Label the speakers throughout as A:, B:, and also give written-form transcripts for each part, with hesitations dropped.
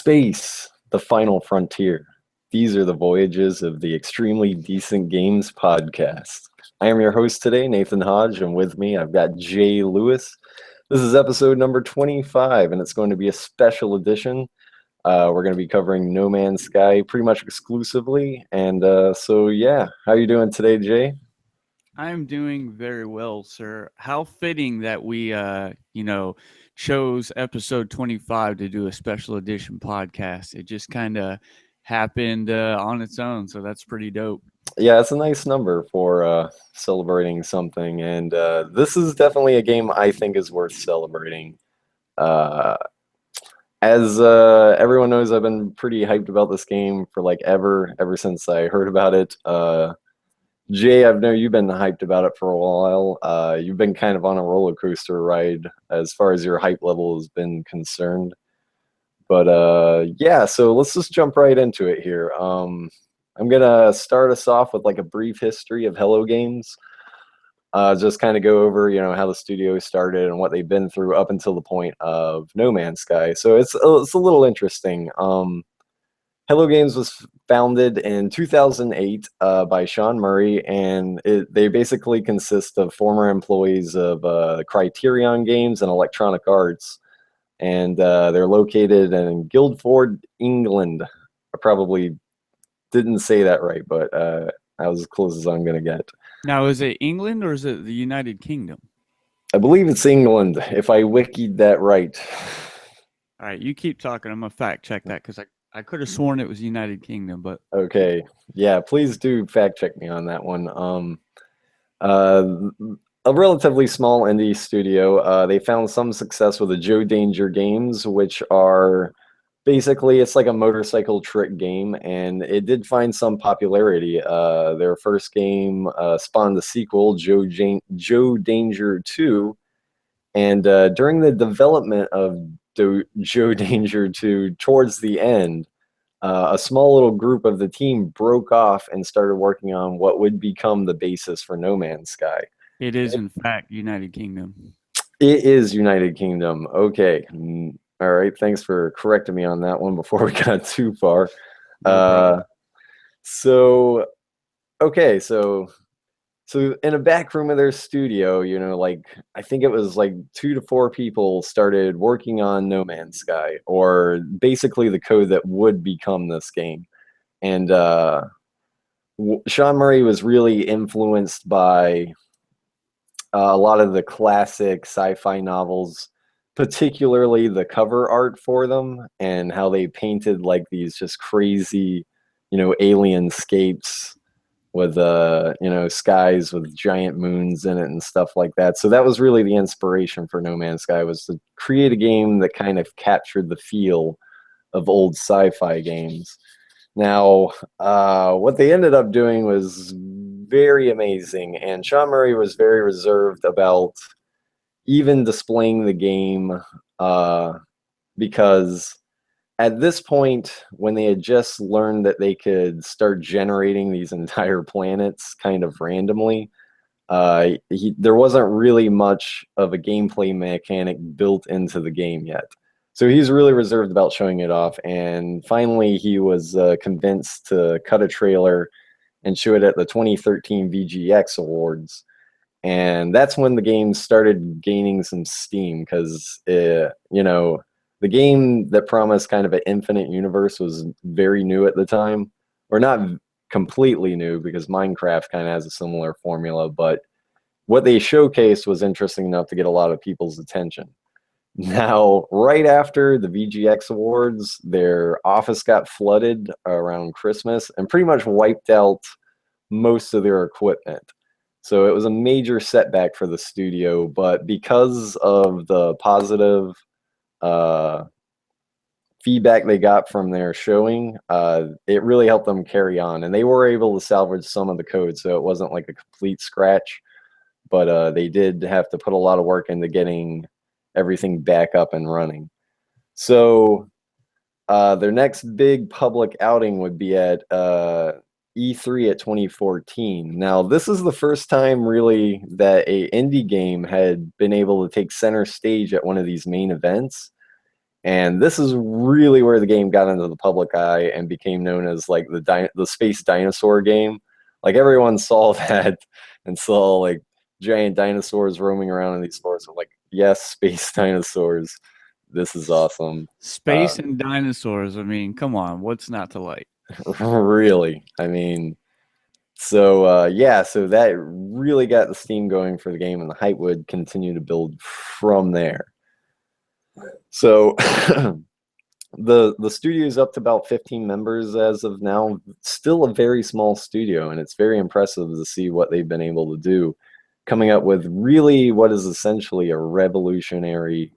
A: Space, the final frontier. These are the voyages of the Extremely Decent Games podcast. I am your host today, Nathan Hodge, and with me I've got Jay Lewis. This is episode number 25, and it's going to be a special edition. We're going to be covering No Man's Sky pretty much exclusively. And so, yeah, how are you doing today, Jay?
B: I'm doing very well, sir. How fitting that we, chose episode 25 to do a special edition podcast. It just kind of happened on its own, so that's pretty dope.
A: Yeah, it's a nice number for celebrating something, and this is definitely a game I think is worth celebrating. As everyone knows, I've been pretty hyped about this game for ever since I heard about it. Jay, I know you've been hyped about it for a while. You've been kind of on a roller coaster ride as far as your hype level has been concerned. But yeah, so let's just jump right into it here. I'm gonna start us off with like a brief history of Hello Games. Just kind of go over, how the studio started and what they've been through up until the point of No Man's Sky. So it's a little interesting. Hello Games was founded in 2008 by Sean Murray, and they basically consist of former employees of Criterion Games and Electronic Arts, and they're located in Guildford, England. I probably didn't say that right, but that was as close as I'm going to get.
B: Now, is it England or is it the United Kingdom?
A: I believe it's England, if I wikied that right.
B: All right, you keep talking. I'm going to fact check that because I could have sworn it was United Kingdom, but
A: okay, yeah, please do fact check me on that one. A relatively small indie studio. They found some success with the Joe Danger games, which are basically it's like a motorcycle trick game, and it did find some popularity. Their first game spawned the sequel, Joe Danger 2, and during the development of Joe Danger 2, towards the end, a small little group of the team broke off and started working on what would become the basis for No Man's Sky.
B: it is, in fact, United Kingdom.
A: It is United Kingdom. Okay. All right. Thanks for correcting me on that one before we got too far.
B: No
A: so, okay. So in a back room of their studio, I think it was like 2 to 4 people started working on No Man's Sky, or basically the code that would become this game. And Sean Murray was really influenced by a lot of the classic sci-fi novels, particularly the cover art for them and how they painted like these just crazy, alienscapes with skies with giant moons in it and stuff like that. So that was really the inspiration for No Man's Sky, was to create a game that kind of captured the feel of old sci-fi games. Now, what they ended up doing was very amazing, and Sean Murray was very reserved about even displaying the game because at this point, when they had just learned that they could start generating these entire planets kind of randomly, there wasn't really much of a gameplay mechanic built into the game yet. So he's really reserved about showing it off, and finally he was convinced to cut a trailer and show it at the 2013 VGX Awards. And that's when the game started gaining some steam, because, the game that promised kind of an infinite universe was very new at the time. Or not completely new, because Minecraft kind of has a similar formula, but what they showcased was interesting enough to get a lot of people's attention. Now, right after the VGX Awards, their office got flooded around Christmas and pretty much wiped out most of their equipment. So it was a major setback for the studio, but because of the positive feedback they got from their showing, it really helped them carry on, and they were able to salvage some of the code, so it wasn't like a complete scratch, but they did have to put a lot of work into getting everything back up and running. So their next big public outing would be at E3 at 2014. Now, this is the first time really that a indie game had been able to take center stage at one of these main events. And this is really where the game got into the public eye and became known as like the space dinosaur game. Like everyone saw that and saw like giant dinosaurs roaming around in these forests. Like, yes, space dinosaurs. This is awesome.
B: Space and dinosaurs. I mean, come on, what's not to like?
A: Really, I mean, so yeah, so that really got the steam going for the game, and the hype would continue to build from there. So the studio is up to about 15 members as of now. Still a very small studio, and it's very impressive to see what they've been able to do, coming up with really what is essentially a revolutionary,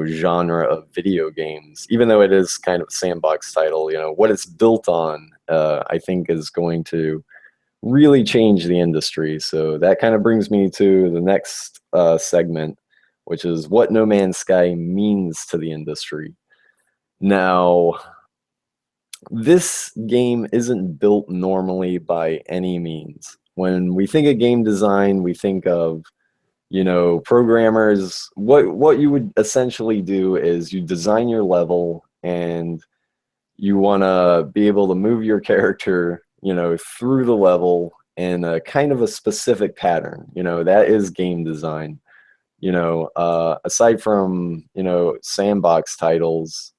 A: genre of video games. Even though it is kind of a sandbox title, what it's built on, I think is going to really change the industry. So that kind of brings me to the next segment, which is what No Man's Sky means to the industry. Now, this game isn't built normally by any means. When we think of game design, we think of, programmers. What you would essentially do is you design your level, and you want to be able to move your character, through the level in a kind of a specific pattern. That is game design. Aside from, sandbox titles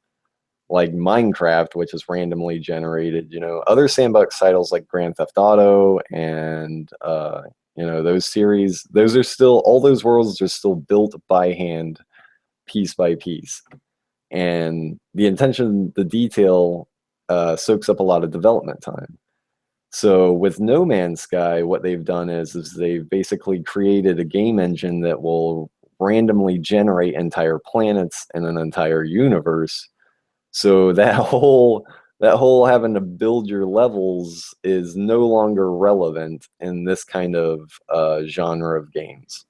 A: like Minecraft, which is randomly generated, other sandbox titles like Grand Theft Auto and, those series, those are still, all those worlds are still built by hand, piece by piece. And the intention, the detail, soaks up a lot of development time. So with No Man's Sky, what they've done is they've basically created a game engine that will randomly generate entire planets and an entire universe. So that whole having to build your levels is no longer relevant in this kind of genre of games.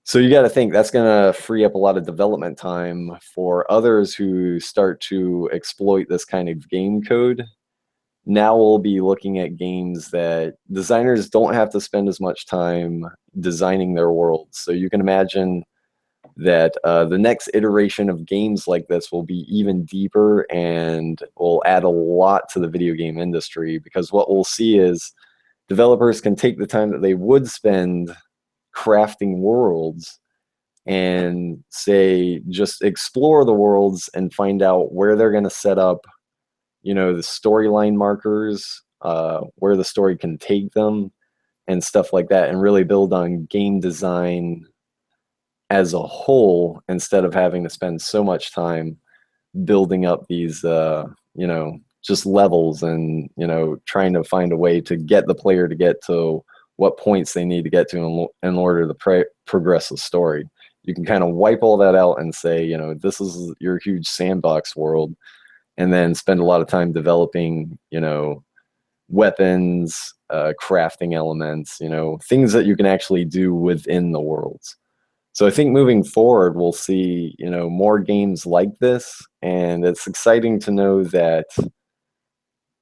A: So you got to think that's going to free up a lot of development time for others who start to exploit this kind of game code. Now we'll be looking at games that designers don't have to spend as much time designing their worlds. So you can imagine that the next iteration of games like this will be even deeper and will add a lot to the video game industry, because what we'll see is developers can take the time that they would spend crafting worlds and say just explore the worlds and find out where they're going to set up, the storyline markers, where the story can take them and stuff like that, and really build on game design as a whole, instead of having to spend so much time building up these just levels and trying to find a way to get the player to get to what points they need to get to in order to progress the story. You can kind of wipe all that out and say, this is your huge sandbox world, and then spend a lot of time developing, weapons, crafting elements, things that you can actually do within the worlds. So I think moving forward, we'll see, more games like this, and it's exciting to know that,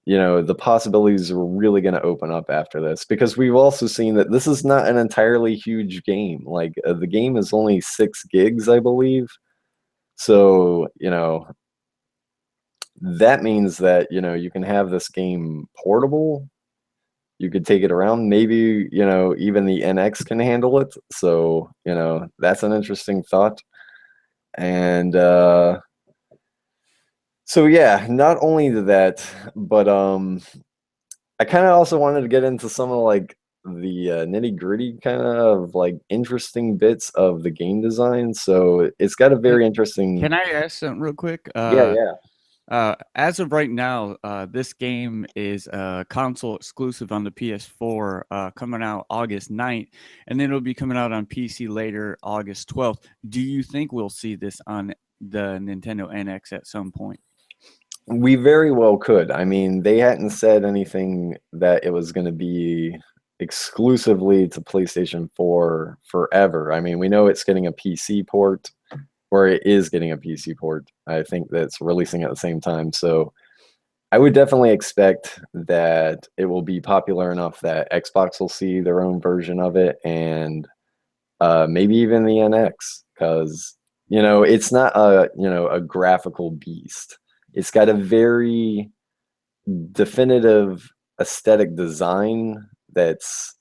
A: the possibilities are really going to open up after this, because we've also seen that this is not an entirely huge game. Like the game is only 6 gigs, I believe. So, that means that, you can have this game portable. You could take it around. Maybe, even the NX can handle it. So, that's an interesting thought. And so, yeah, not only that, but I kind of also wanted to get into some of like the nitty gritty kind of like interesting bits of the game design. So it's got a very interesting.
B: Can I ask something real quick?
A: Yeah, yeah.
B: As of right now, this game is console exclusive on the PS4, coming out August 9th, and then it'll be coming out on PC later, August 12th. Do you think we'll see this on the Nintendo NX at some point?
A: We very well could. I mean, they hadn't said anything that it was going to be exclusively to PlayStation 4 forever. I mean, we know it's getting a PC port, or it is getting a PC port. I think that's releasing at the same time. So I would definitely expect that it will be popular enough that Xbox will see their own version of it, and maybe even the NX, because it's not a graphical beast. It's got a very definitive aesthetic design that's,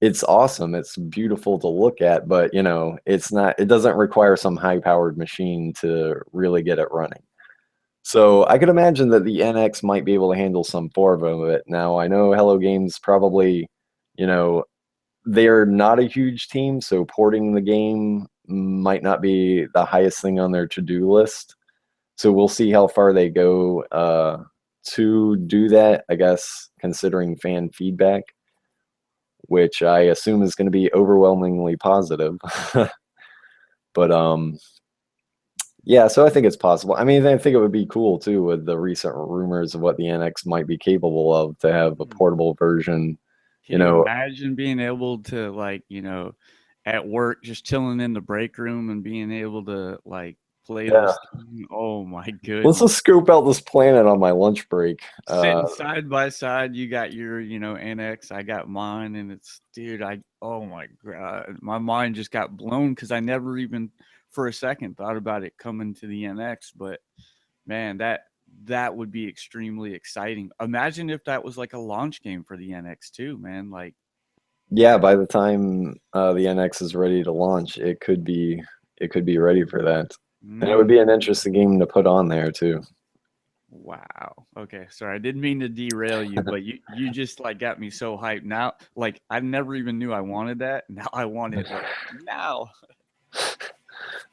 A: it's awesome. It's beautiful to look at, but it doesn't require some high-powered machine to really get it running. So I could imagine that the NX might be able to handle some form of it. Now, I know Hello Games probably, you know, they're not a huge team, so porting the game might not be the highest thing on their to-do list. So we'll see how far they go to do that, I guess, considering fan feedback, which I assume is going to be overwhelmingly positive. But yeah, so I think it's possible. I mean, I think it would be cool too with the recent rumors of what the NX might be capable of to have a portable version.
B: Can you imagine being able to, like, at work, just chilling in the break room and being able to, like, play
A: Yeah.
B: this game? Oh my
A: Let's
B: goodness.
A: just scope out this planet on my lunch break.
B: Sitting side by side, you got your, NX, I got mine, and it's, dude, oh my God, my mind just got blown because I never even for a second thought about it coming to the NX. But man, that would be extremely exciting. Imagine if that was like a launch game for the NX too, man. Like,
A: Yeah, by the time the NX is ready to launch, it could be ready for that, and it would be an interesting game to put on there too.
B: wow. Okay, sorry, I didn't mean to derail you, but you just like got me so hyped now. Like, I never even knew I wanted that. Now I want it, like, now.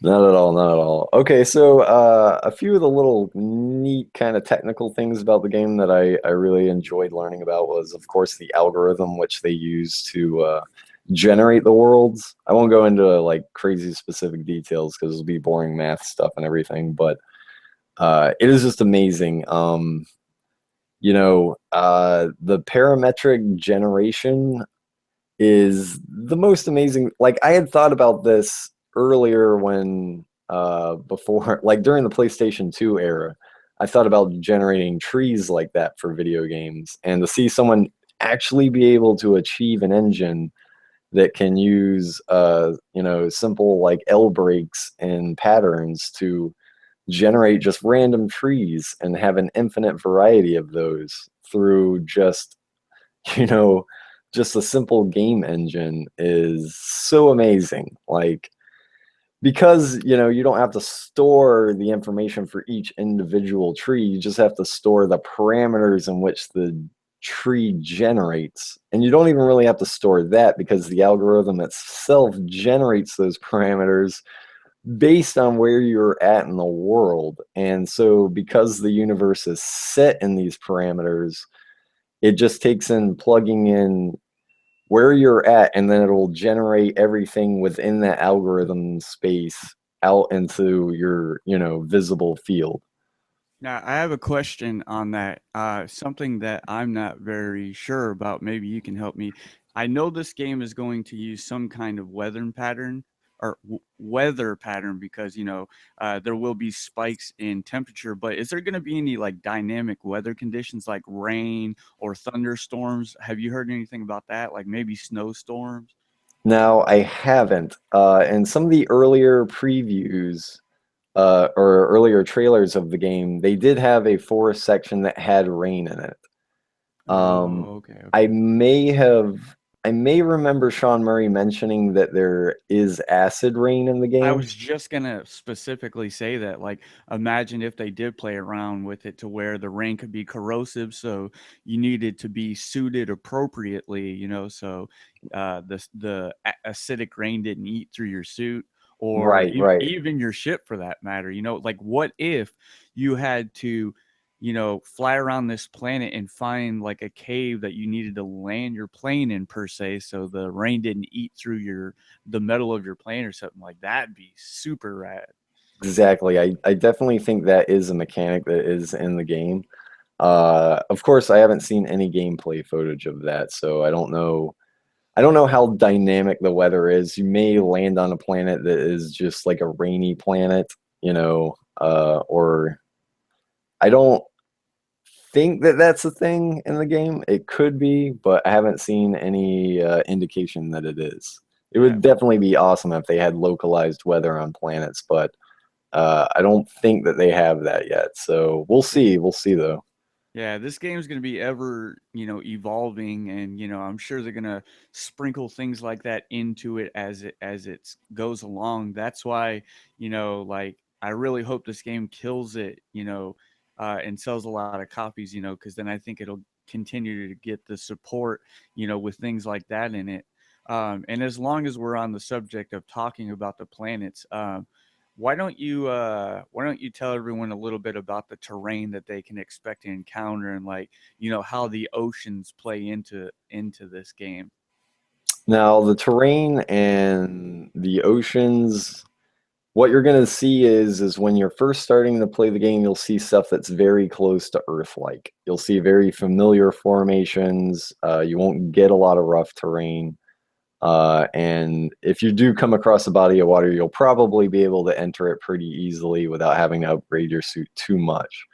A: Not at all, not at all. Okay, so a few of the little neat kind of technical things about the game that I really enjoyed learning about was, of course, the algorithm which they use to generate the worlds. I won't go into like crazy specific details because it'll be boring math stuff and everything, but it is just amazing. The parametric generation is the most amazing. Like, I had thought about this earlier when before, like during the PlayStation 2 era, I thought about generating trees like that for video games, and to see someone actually be able to achieve an engine that can use simple like L breaks and patterns to generate just random trees and have an infinite variety of those through you know, just a simple game engine is so amazing. Like, because, you don't have to store the information for each individual tree, you just have to store the parameters in which the tree generates. And you don't even really have to store that because the algorithm itself generates those parameters based on where you're at in the world. And so, because the universe is set in these parameters, it just takes in plugging in where you're at, and then it'll generate everything within that algorithm space out into your, visible field.
B: Now, I have a question on that. Something that I'm not very sure about. Maybe you can help me. I know this game is going to use some kind of weather pattern or weather pattern because, there will be spikes in temperature. But is there going to be any like dynamic weather conditions like rain or thunderstorms? Have you heard anything about that? Like maybe snowstorms?
A: Now, I haven't. In some of the earlier previews or earlier trailers of the game, they did have a forest section that had rain in it.
B: Oh, okay,
A: I
B: okay.
A: may remember Sean Murray mentioning that there is acid rain in the
B: I
A: game.
B: was just gonna specifically say that, like, imagine if they did play around with it to where the rain could be corrosive, so you needed to be suited appropriately, so the acidic rain didn't eat through your suit or
A: Right, right.
B: even your ship for that matter. Like, what if you had to, fly around this planet and find like a cave that you needed to land your plane in per se, so the rain didn't eat through the metal of your plane or something like that. Would be super rad.
A: Exactly. I definitely think that is a mechanic that is in the game. Of course, I haven't seen any gameplay footage of that, so I don't know. I don't know how dynamic the weather is. You may land on a planet that is just like a rainy planet, or I don't think that that's a thing in the game. It could be, but I haven't seen any indication that it is. It
B: Yeah.
A: would definitely be awesome if they had localized weather on planets, but I don't think that they have that yet. So we'll see. We'll see though.
B: Yeah, this game is going to be ever, evolving, and I'm sure they're going to sprinkle things like that into it as it goes along. That's why, like I really hope this game kills it, and sells a lot of copies, because then I think it'll continue to get the support, with things like that in it. And as long as we're on the subject of talking about the planets, why don't you tell everyone a little bit about the terrain that they can expect to encounter, and like how the oceans play into this game?
A: Now, the terrain and the oceans, what you're going to see is when you're first starting to play the game, you'll see stuff that's very close to Earth-like. You'll see very familiar formations. You won't get a lot of rough terrain. And if you do come across a body of water, you'll probably be able to enter it pretty easily without having to upgrade your suit too much.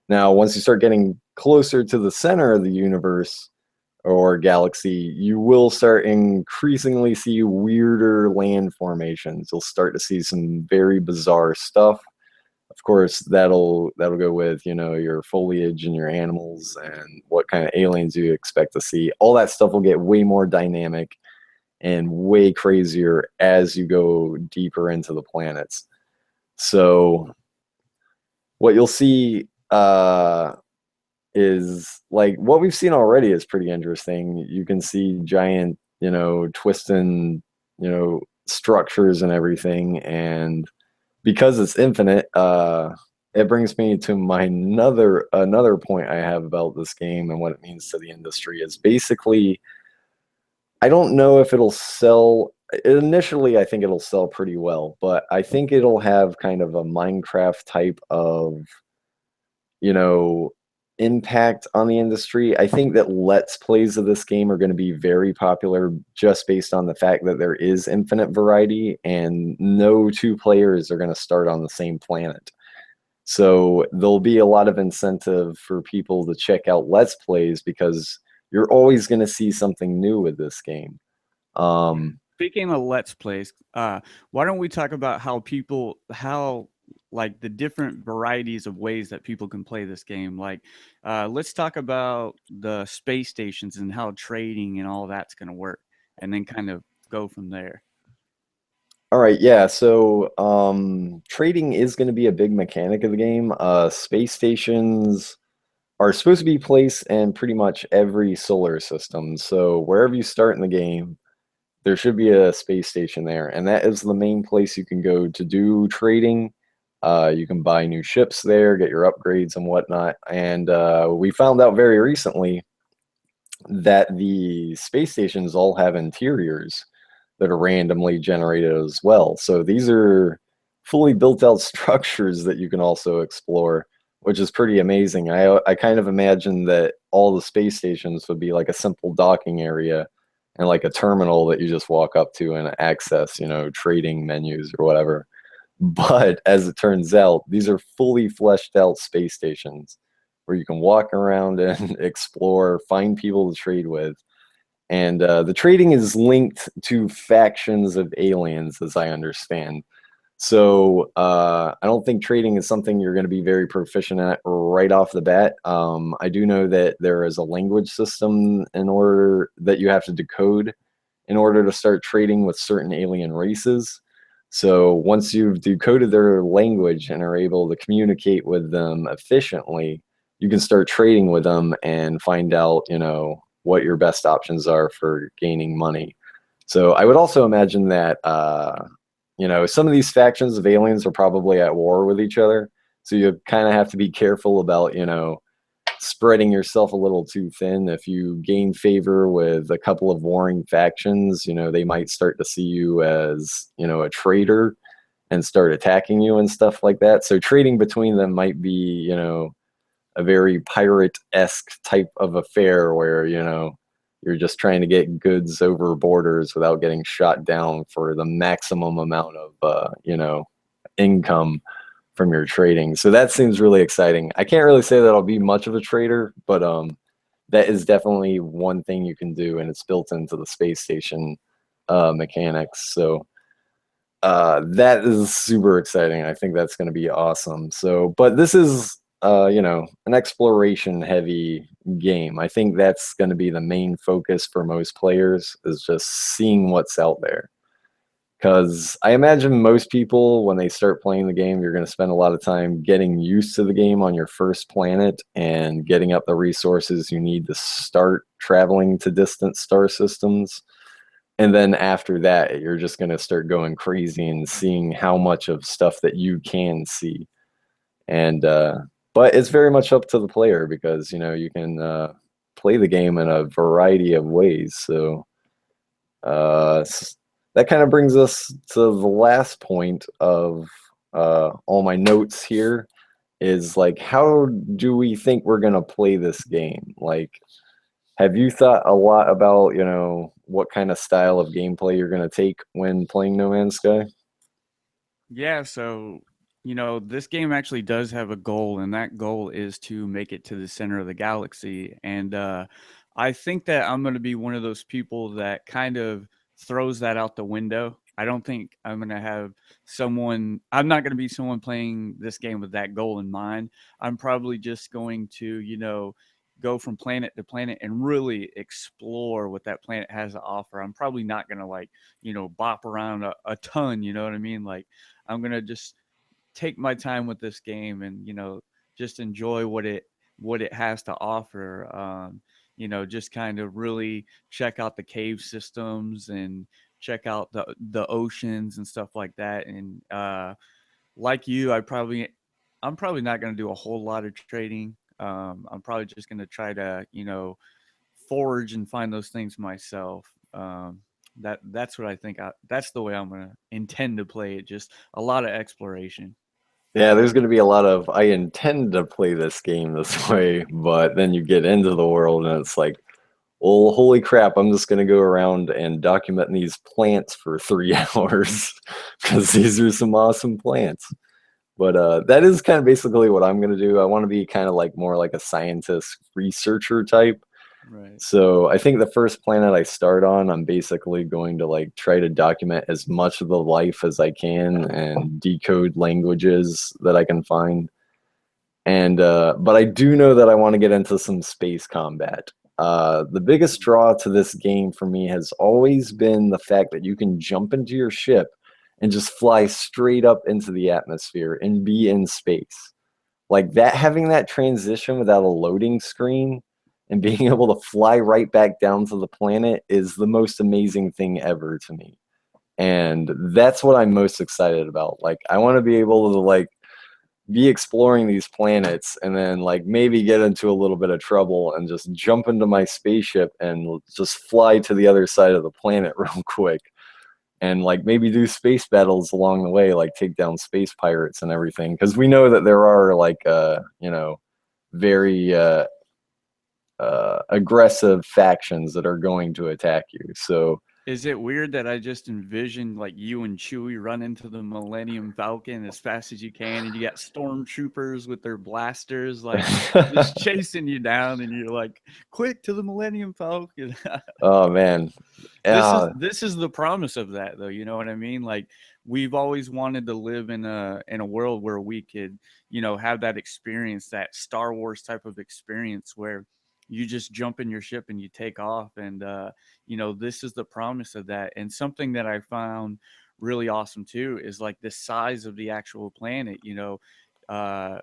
A: Now, once you start getting closer to the center of the universe or galaxy, you will start increasingly see weirder land formations. You'll start to see some very bizarre stuff. Of course, that'll go with, your foliage and your animals and what kind of aliens you expect to see. All that stuff will get way more dynamic and way crazier as you go deeper into the planets. So what you'll see is like what we've seen already is pretty interesting. You can see giant, twisting, structures and everything. And because it's infinite, it brings me to my another point I have about this game and what it means to the industry is basically I don't know if it'll sell. Initially, I think it'll sell pretty well, but I think it'll have kind of a Minecraft type of, you know, impact on the industry. I think that Let's Plays of this game are going to be very popular just based on the fact that there is infinite variety and no two players are going to start on the same planet. So there'll be a lot of incentive for people to check out Let's Plays because you're always going to see something new with this game.
B: Speaking of Let's Plays, why don't we talk about how like the different varieties of ways that people can play this game? Like, let's talk about the space stations and how trading and all that's going to work, and then kind of go from there.
A: All right, yeah. So trading is going to be a big mechanic of the game. Space stations are supposed to be placed in pretty much every solar system. So wherever you start in the game, there should be a space station there, and that is the main place you can go to do trading. You can buy new ships there, get your upgrades and whatnot. And we found out very recently that the space stations all have interiors that are randomly generated as well. So these are fully built out structures that you can also explore, which is pretty amazing. I kind of imagine that all the space stations would be like a simple docking area and like a terminal that you just walk up to and access, trading menus or whatever. But as it turns out, these are fully fleshed out space stations where you can walk around and explore, find people to trade with. And the trading is linked to factions of aliens, as I understand. So I don't think trading is something you're going to be very proficient at right off the bat. I do know that there is a language system in order that you have to decode in order to start trading with certain alien races. So once you've decoded their language and are able to communicate with them efficiently, you can start trading with them and find out, what your best options are for gaining money. So I would also imagine that, some of these factions of aliens are probably at war with each other. So you kind of have to be careful about, spreading yourself a little too thin. If you gain favor with a couple of warring factions, they might start to see you as, a traitor and start attacking you and stuff like that. So trading between them might be, a very pirate-esque type of affair where, you're just trying to get goods over borders without getting shot down for the maximum amount of, income from your trading. So that seems really exciting. I can't really say that I'll be much of a trader, but that is definitely one thing you can do, and it's built into the space station mechanics. So that is super exciting. I think that's going to be awesome. So, but this is an exploration heavy game. I think that's going to be the main focus for most players, is just seeing what's out there. Because I imagine most people, when they start playing the game, you're going to spend a lot of time getting used to the game on your first planet and getting up the resources you need to start traveling to distant star systems. And then after that, you're just going to start going crazy and seeing how much of stuff that you can see. And but it's very much up to the player, because you can play the game in a variety of ways. So that kind of brings us to the last point of all my notes here, is like, how do we think we're going to play this game? Like, have you thought a lot about, what kind of style of gameplay you're going to take when playing No Man's Sky?
B: Yeah, so this game actually does have a goal, and that goal is to make it to the center of the galaxy. And I think that I'm going to be one of those people that kind of throws that out the window. I don't think I'm going to have I'm not going to be someone playing this game with that goal in mind. I'm probably just going to, go from planet to planet and really explore what that planet has to offer. I'm probably not going to bop around a ton, you know what I mean? Like, I'm going to just take my time with this game and, just enjoy what it has to offer. Just kind of really check out the cave systems and check out the oceans and stuff like that. And like you, I'm probably not going to do a whole lot of trading. I'm probably just going to try to, forage and find those things myself. That's what I think. That's the way I'm gonna intend to play it. Just a lot of exploration.
A: Yeah, there's going to be a lot of, I intend to play this game this way, but then you get into the world and it's like, well, holy crap, I'm just going to go around and document these plants for 3 hours because these are some awesome plants. But that is kind of basically what I'm going to do. I want to be kind of like more like a scientist researcher type.
B: Right.
A: So I think the first planet I start on, I'm basically going to like try to document as much of the life as I can and decode languages that I can find. And but I do know that I want to get into some space combat. The biggest draw to this game for me has always been the fact that you can jump into your ship and just fly straight up into the atmosphere and be in space. Like that, having that transition without a loading screen and being able to fly right back down to the planet is the most amazing thing ever to me. And that's what I'm most excited about. Like, I want to be able to like be exploring these planets and then like maybe get into a little bit of trouble and just jump into my spaceship and just fly to the other side of the planet real quick, and like maybe do space battles along the way, like take down space pirates and everything, because we know that there are like very aggressive factions that are going to attack you. So
B: Is it weird that I just envisioned like you and Chewie run into the Millennium Falcon as fast as you can, and you got stormtroopers with their blasters like just chasing you down, and you're like, "Quick to the Millennium Falcon!"
A: oh man,
B: This is the promise of that, though. You know what I mean? Like, we've always wanted to live in a world where we could, have that experience, that Star Wars type of experience where you just jump in your ship and you take off. And this is the promise of that. And something that I found really awesome too is like the size of the actual planet. Uh,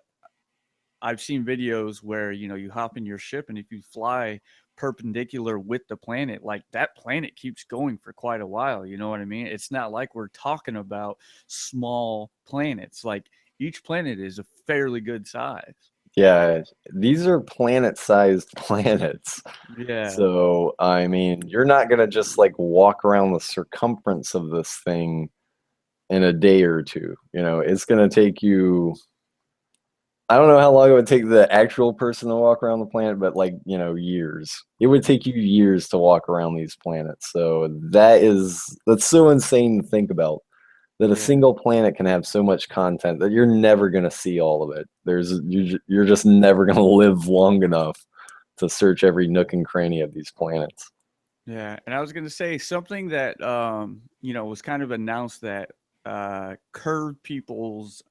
B: I've seen videos where you hop in your ship, and if you fly perpendicular with the planet, like that planet keeps going for quite a while. You know what I mean? It's not like we're talking about small planets. Like, each planet is a fairly good size.
A: yeah, these are planet-sized planets.
B: Yeah.
A: So I mean, you're not gonna just like walk around the circumference of this thing in a day or two. It's gonna take you, I don't know how long it would take the actual person to walk around the planet, but like, years. It would take you years to walk around these planets. So that's so insane to think about, that a
B: Yeah.
A: single planet can have so much content that you're never going to see all of it. You're just never going to live long enough to search every nook and cranny of these planets.
B: Yeah, and I was gonna say something that was kind of announced that curved people's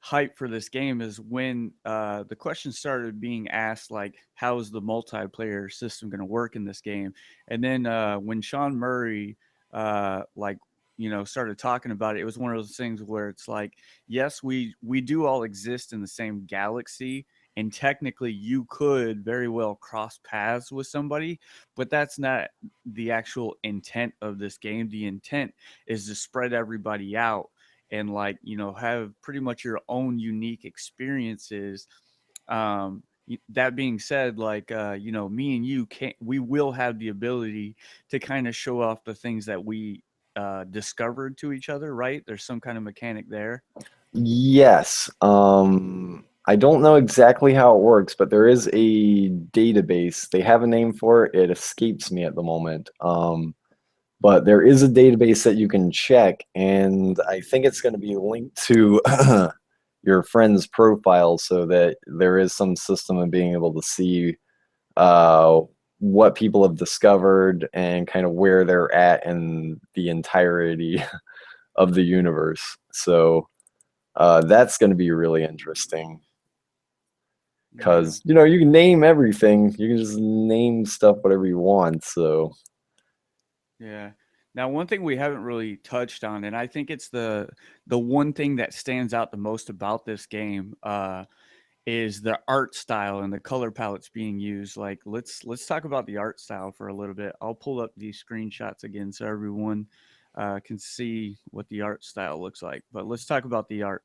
B: hype for this game is when the question started being asked, like, how is the multiplayer system going to work in this game? And then when Sean Murray, started talking about it, it was one of those things where it's like, yes, we do all exist in the same galaxy. And technically, you could very well cross paths with somebody, but that's not the actual intent of this game. The intent is to spread everybody out and have pretty much your own unique experiences. That being said, me and you can we will have the ability to kind of show off the things that we discovered to each other, right? There's some kind of mechanic there.
A: Yes. I don't know exactly how it works, but there is a database. They have a name for it. It escapes me at the moment. But there is a database that you can check, and I think it's going to be linked to your friend's profile so that there is some system of being able to see uh, what people have discovered and kind of where they're at in the entirety of the universe. So that's going to be really interesting
B: Yeah.
A: because you can name everything. You can just name stuff whatever you want. So
B: Yeah. Now, one thing we haven't really touched on, and I think it's the one thing that stands out the most about this game, is the art style and the color palettes being used. Like, let's talk about the art style for a little bit. I'll pull up these screenshots again so everyone can see what the art style looks like. But let's talk about the art.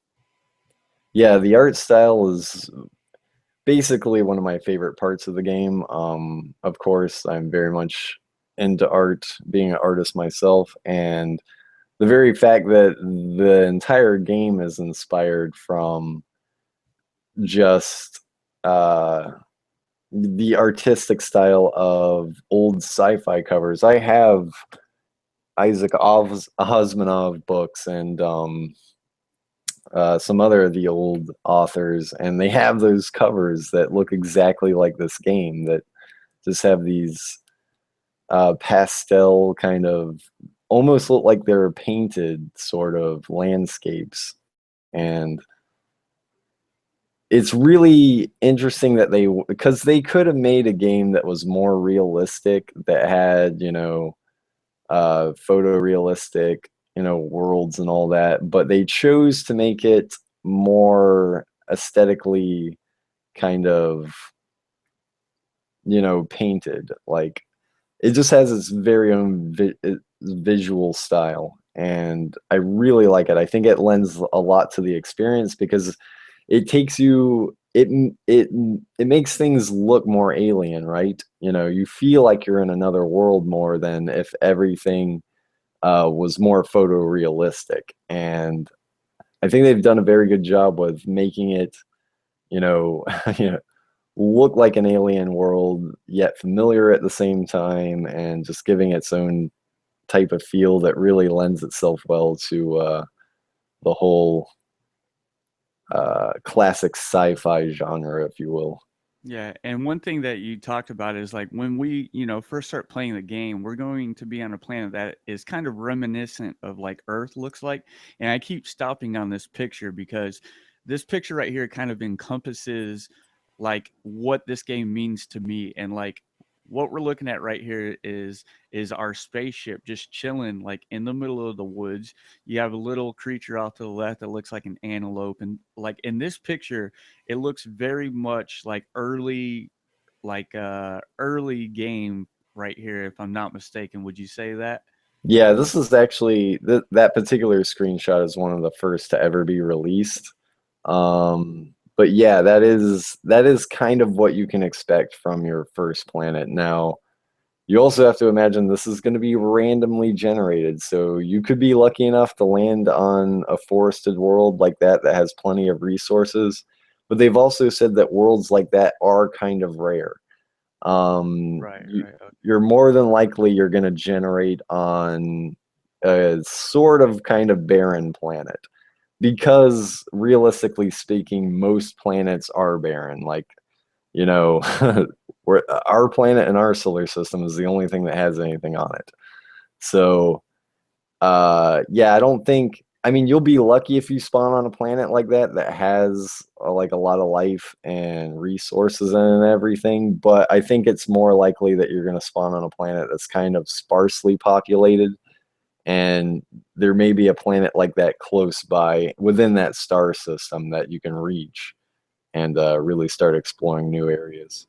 A: yeah, the art style is basically one of my favorite parts of the game. Of course, I'm very much into art, being an artist myself, and the very fact that the entire game is inspired from just uh, the artistic style of old sci-fi covers. I have Isaac Asimov books and some other of the old authors, and they have those covers that look exactly like this game that just have these pastel kind of almost look like they're painted sort of landscapes. And it's really interesting that because they could have made a game that was more realistic, that had, photorealistic, worlds and all that, but they chose to make it more aesthetically kind of, painted. Like it just has its very own visual style, and I really like it. I think it lends a lot to the experience because it takes you it makes things look more alien, right? You feel like you're in another world more than if everything was more photorealistic. And I think they've done a very good job with making it, you know, you know, look like an alien world, yet familiar at the same time, and just giving its own type of feel that really lends itself well to the whole classic sci-fi genre, if you will.
B: Yeah, and one thing that you talked about is like when we, first start playing the game, we're going to be on a planet that is kind of reminiscent of like Earth looks like. And I keep stopping on this picture because this picture right here kind of encompasses like what this game means to me. And like what we're looking at right here is our spaceship just chilling like in the middle of the woods. You have a little creature off to the left that looks like an antelope, and like in this picture it looks very much like early game right here, if I'm not mistaken. Would you say that?
A: Yeah, this is actually that particular screenshot is one of the first to ever be released. But yeah, that is kind of what you can expect from your first planet. Now, you also have to imagine this is going to be randomly generated, so you could be lucky enough to land on a forested world like that has plenty of resources. But they've also said that worlds like that are kind of rare.
B: Right,
A: You,
B: right.
A: you're more than likely you're going to generate on a sort of kind of barren planet because realistically speaking, most planets are barren. Like you know, our planet and our solar system is the only thing that has anything on it. So, yeah, I don't think. I mean, you'll be lucky if you spawn on a planet like that has like a lot of life and resources and everything. But I think it's more likely that you're going to spawn on a planet that's kind of sparsely populated, and there may be a planet like that close by within that star system that you can reach and really start exploring new areas.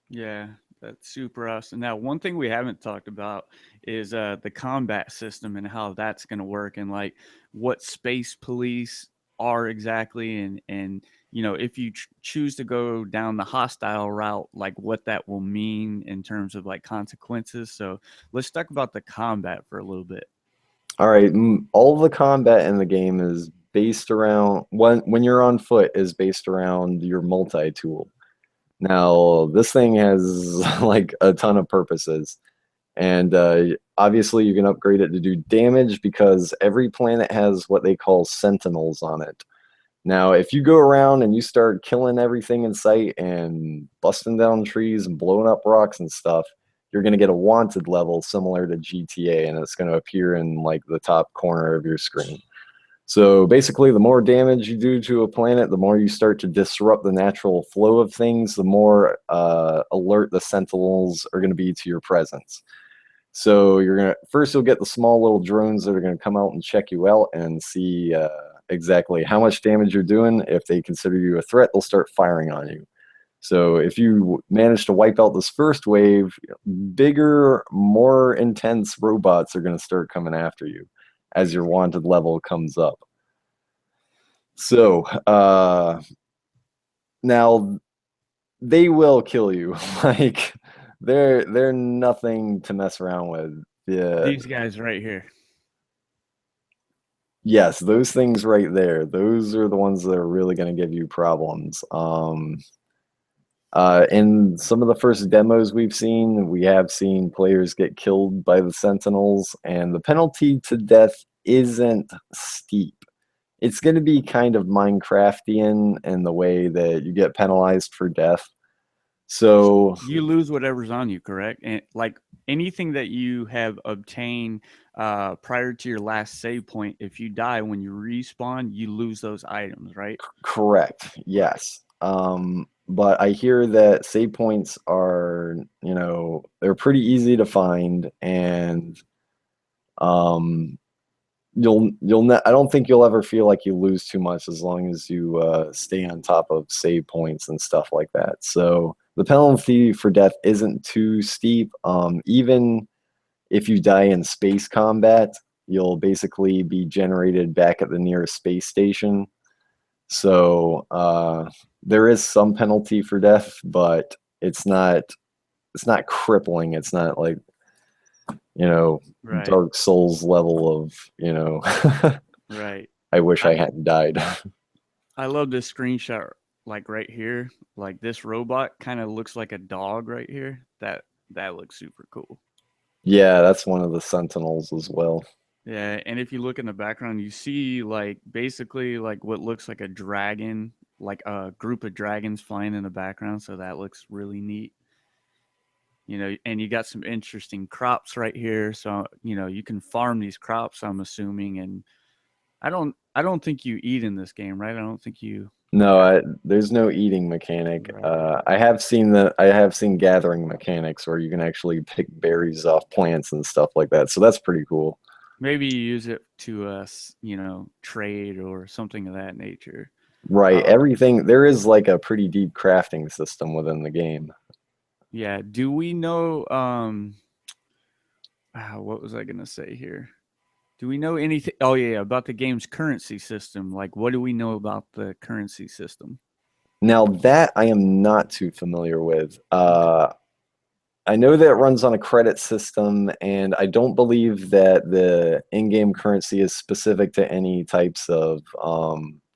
B: Yeah, that's super awesome. Now, one thing we haven't talked about is the combat system and how that's going to work, and like what space police are exactly, and you know, if you choose to go down the hostile route, like what that will mean in terms of like consequences. So let's talk about the combat for a little bit.
A: All right, all the combat in the game is based around when you're on foot is based around your multi-tool. Now, this thing has like a ton of purposes, and obviously you can upgrade it to do damage because every planet has what they call Sentinels on it. Now, if you go around and you start killing everything in sight and busting down trees and blowing up rocks and stuff, you're going to get a wanted level similar to GTA, and it's going to appear in like the top corner of your screen. So basically, the more damage you do to a planet, the more you start to disrupt the natural flow of things, the more alert the Sentinels are going to be to your presence. So you'll get the small little drones that are gonna come out and check you out and see exactly how much damage you're doing. If they consider you a threat, they'll start firing on you. So if you manage to wipe out this first wave, bigger, more intense robots are gonna start coming after you as your wanted level comes up. So now they will kill you. Like they're nothing to mess around with. Yeah.
B: These guys right here.
A: Yes, those things right there. Those are the ones that are really going to give you problems. In some of the first demos we have seen players get killed by the Sentinels, and the penalty to death isn't steep. It's going to be kind of Minecraftian in the way that you get penalized for death. So
B: You lose whatever's on you, correct? And like anything that you have obtained prior to your last save point, if you die when you respawn, you lose those items, right?
A: correct, yes. But I hear that save points are, they're pretty easy to find, and um, I don't think you'll ever feel like you lose too much as long as you stay on top of save points and stuff like that. So the penalty for death isn't too steep. Even if you die in space combat, you'll basically be generated back at the nearest space station. So there is some penalty for death, but it's not crippling. It's not like,
B: Right,
A: Dark Souls level of,
B: right.
A: I wish
B: I
A: I hadn't died.
B: I love this screenshot, like right here. Like this robot kind of looks like a dog right here. That looks super cool.
A: Yeah, that's one of the Sentinels as well.
B: Yeah, and if you look in the background, you see like basically like what looks like a dragon, like a group of dragons flying in the background. So that looks really neat. You know, and you got some interesting crops right here. So, you know, you can farm these crops, I'm assuming. And I don't think you eat in this game, right? I don't think you
A: No,
B: have
A: there's no eating mechanic.
B: right.
A: I have seen gathering mechanics where you can actually pick berries off plants and stuff like that. So that's pretty cool.
B: Maybe you use it to you know, trade or something of that nature.
A: Right.
B: Uh
A: Everything there is like a pretty deep crafting system within the game.
B: yeah, do we know what was I going to say here? Do we know anything? Oh yeah, about the game's currency system. Like, what do we know about the currency system?
A: Now that I am not too familiar with.
B: Okay.
A: I know that it runs on a credit system, and I don't believe that the in-game currency is specific to any types of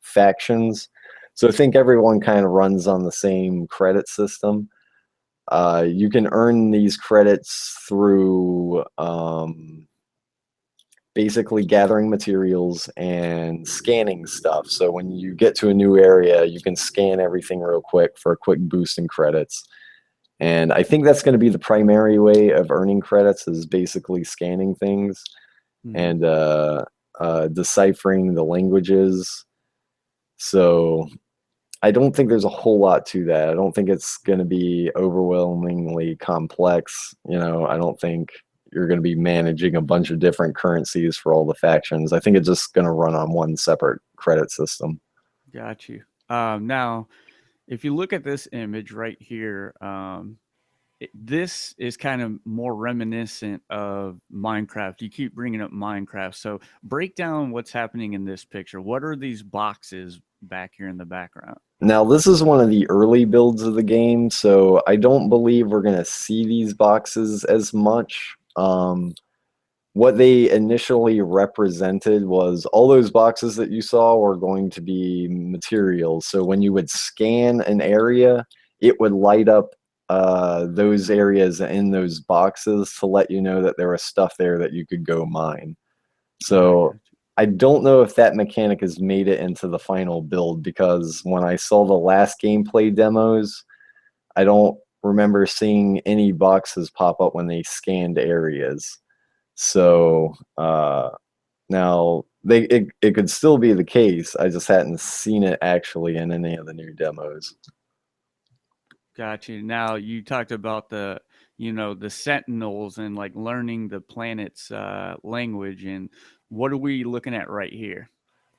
A: factions. So I think everyone kind of runs on the same credit system. You can earn these credits through basically gathering materials and scanning stuff. So when you get to a new area, you can scan everything real quick for a quick boost in credits. And I think that's going to be the primary way of earning credits, is basically scanning things
B: Mhm.
A: and deciphering the languages. So I don't think there's a whole lot to that. I don't think it's going to be overwhelmingly complex. I don't think you're going to be managing a bunch of different currencies for all the factions. I think it's just going to run on one separate credit system.
B: Got you. Now, if you look at this image right here, this is kind of more reminiscent of Minecraft. You keep bringing up Minecraft. So break down what's happening in this picture. What are these boxes back here in the background?
A: Now, this is one of the early builds of the game, so I don't believe we're going to see these boxes as much. What they initially represented was all those boxes that you saw were going to be materials. So when you would scan an area, it would light up those areas in those boxes to let you know that there was stuff there that you could go mine.
B: I
A: So
B: got you.
A: I don't know if that mechanic has made it into the final build, because when I saw the last gameplay demos, I don't remember seeing any boxes pop up when they scanned areas. So now it could still be the case. I just hadn't seen it actually in any of the new demos.
B: Got you. Now you talked about the Sentinels and like learning the planet's language. And what are we looking at right here?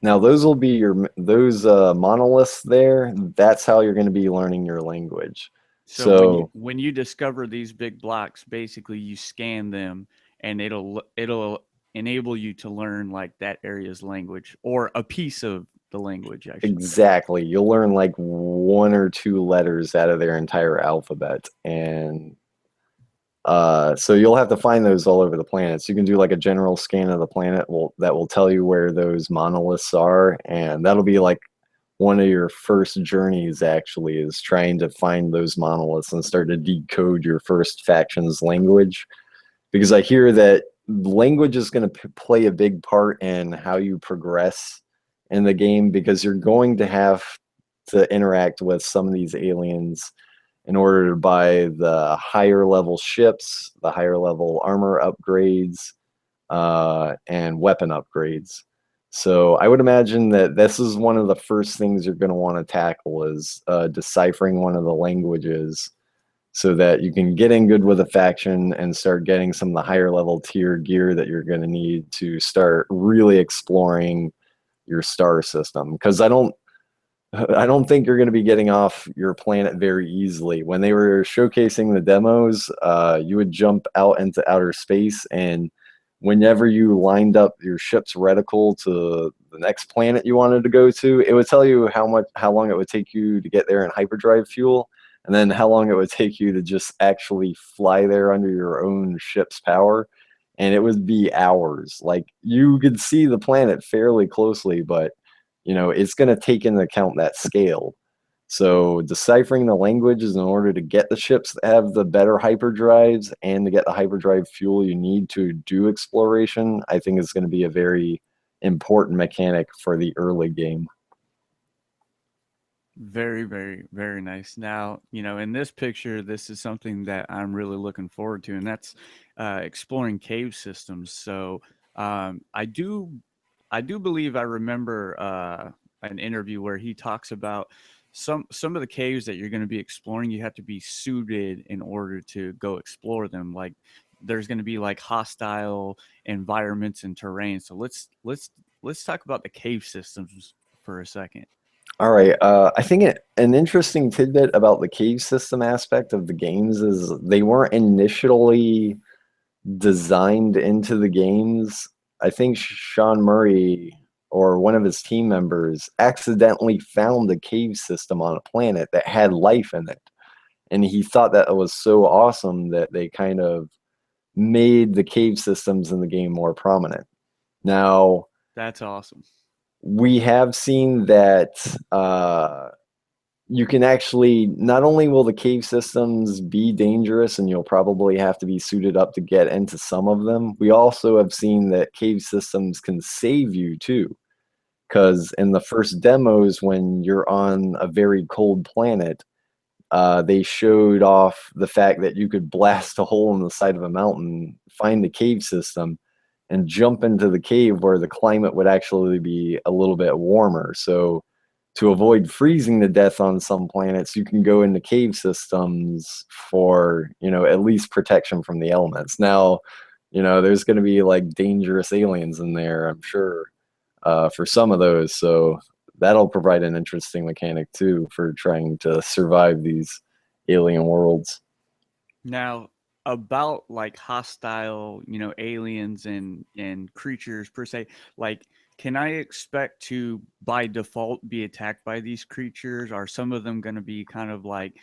A: Now those will be those monoliths there. That's how you're going to be learning your language.
B: So when you
A: So
B: when you discover these big blocks, basically you scan them, and it'll enable you to learn like that area's language or a piece of the language, I should say.
A: exactly, you'll learn like one or two letters out of their entire alphabet, and so you'll have to find those all over the planet. So you can do like a general scan of the planet that will tell you where those monoliths are, and that'll be like one of your first journeys, actually, is trying to find those monoliths and start to decode your first faction's language. Because I hear that language is going to play a big part in how you progress in the game, because you're going to have to interact with some of these aliens in order to buy the higher level ships, the higher level armor upgrades, and weapon upgrades. So I would imagine that this is one of the first things you're going to want to tackle, is deciphering one of the languages, so that you can get in good with a faction and start getting some of the higher level tier gear that you're going to need to start really exploring your star system. Because I don't think you're going to be getting off your planet very easily. When they were showcasing the demos, you would jump out into outer space, and whenever you lined up your ship's reticle to the next planet you wanted to go to, it would tell you how long it would take you to get there in hyperdrive fuel, and then how long it would take you to just actually fly there under your own ship's power. And it would be hours. Like, you could see the planet fairly closely, but it's going to take into account that scale. So deciphering the languages in order to get the ships that have the better hyperdrives and to get the hyperdrive fuel you need to do exploration, I think is going to be a very important mechanic for the early game.
B: Very, very, very nice. Now, in this picture, this is something that I'm really looking forward to, and that's exploring cave systems. So, I do believe I remember an interview where he talks about some of the caves that you're going to be exploring. You have to be suited in order to go explore them. Like, there's going to be like hostile environments and terrain. So let's talk about the cave systems for a second.
A: All right. I think an interesting tidbit about the cave system aspect of the games is they weren't initially designed into the games. I think Sean Murray or one of his team members accidentally found a cave system on a planet that had life in it. And he thought that it was so awesome that they kind of made the cave systems in the game more prominent. Now,
B: That's awesome.
A: we have seen that you can actually, not only will the cave systems be dangerous and you'll probably have to be suited up to get into some of them, we also have seen that cave systems can save you too. Because in the first demos, when you're on a very cold planet, they showed off the fact that you could blast a hole in the side of a mountain, find the cave system, and jump into the cave where the climate would actually be a little bit warmer. So to avoid freezing to death on some planets, you can go into cave systems for, at least protection from the elements. Now, there's going to be like dangerous aliens in there, I'm sure, for some of those. So that'll provide an interesting mechanic too for trying to survive these alien worlds.
B: Now, about like hostile, aliens and creatures per se, like can I expect to by default be attacked by these creatures? Are some of them going to be kind of like,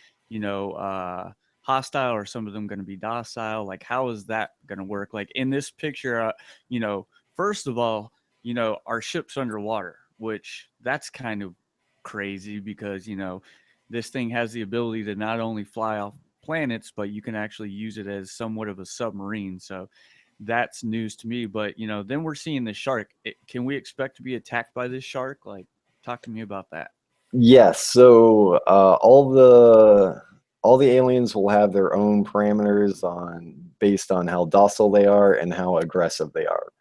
B: hostile, or some of them going to be docile? Like how is that going to work? Like in this picture, first of all, our ship's underwater, which that's kind of crazy because, this thing has the ability to not only fly off planets, but you can actually use it as somewhat of a submarine. So that's news to me. But then we're seeing the shark. Can we expect to be attacked by this shark? Like, talk to me about that.
A: Yes, so all the aliens will have their own parameters on based on how docile they are and how aggressive they are.